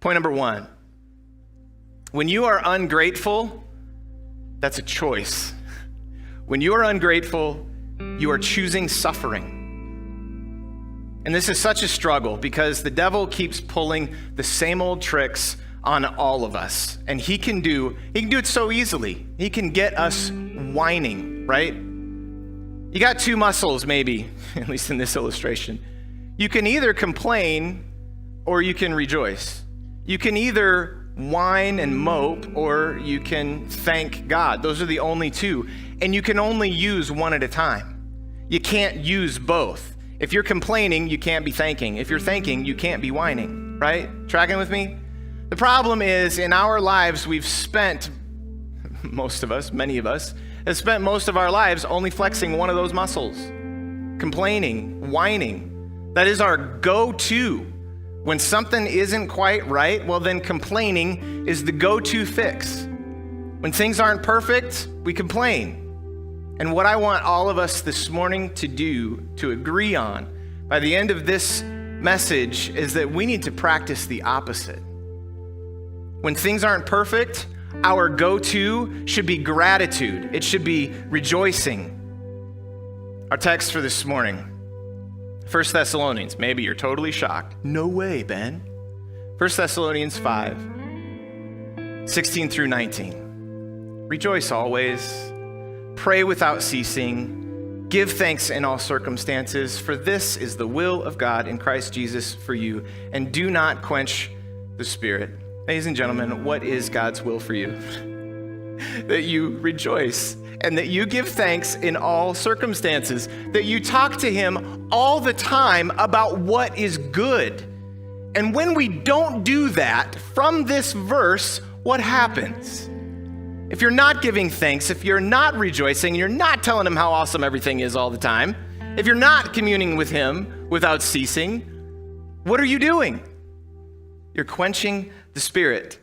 Point number one, when you are ungrateful, that's a choice. When you are ungrateful, you are choosing suffering. And this is such a struggle because the devil keeps pulling the same old tricks on all of us. And he can do it so easily. He can get us whining, right? You got two muscles maybe, at least in this illustration. You can either complain or you can rejoice. You can either whine and mope or you can thank God. Those are the only two. And you can only use one at a time. You can't use both. If you're complaining, you can't be thanking. If you're thanking, you can't be whining, right? Tracking with me? The problem is in our lives, we've spent, most of us, many of us, have spent most of our lives only flexing one of those muscles. Complaining, whining. That is our go-to. When something isn't quite right, well then complaining is the go-to fix. When things aren't perfect, we complain. And what I want all of us this morning to do, to agree on, by the end of this message, is that we need to practice the opposite. When things aren't perfect, our go-to should be gratitude. It should be rejoicing. Our text for this morning, 1 Thessalonians. Maybe you're totally shocked. No way, Ben. 1 Thessalonians 5, 16 through 19. Rejoice always. Pray without ceasing. Give thanks in all circumstances, for this is the will of God in Christ Jesus for you. And do not quench the Spirit. Ladies and gentlemen, what is God's will for you? That you rejoice and that you give thanks in all circumstances, that you talk to him all the time about what is good. And when we don't do that, from this verse, what happens? If you're not giving thanks, if you're not rejoicing, you're not telling him how awesome everything is all the time, if you're not communing with him without ceasing, what are you doing? You're quenching the Spirit.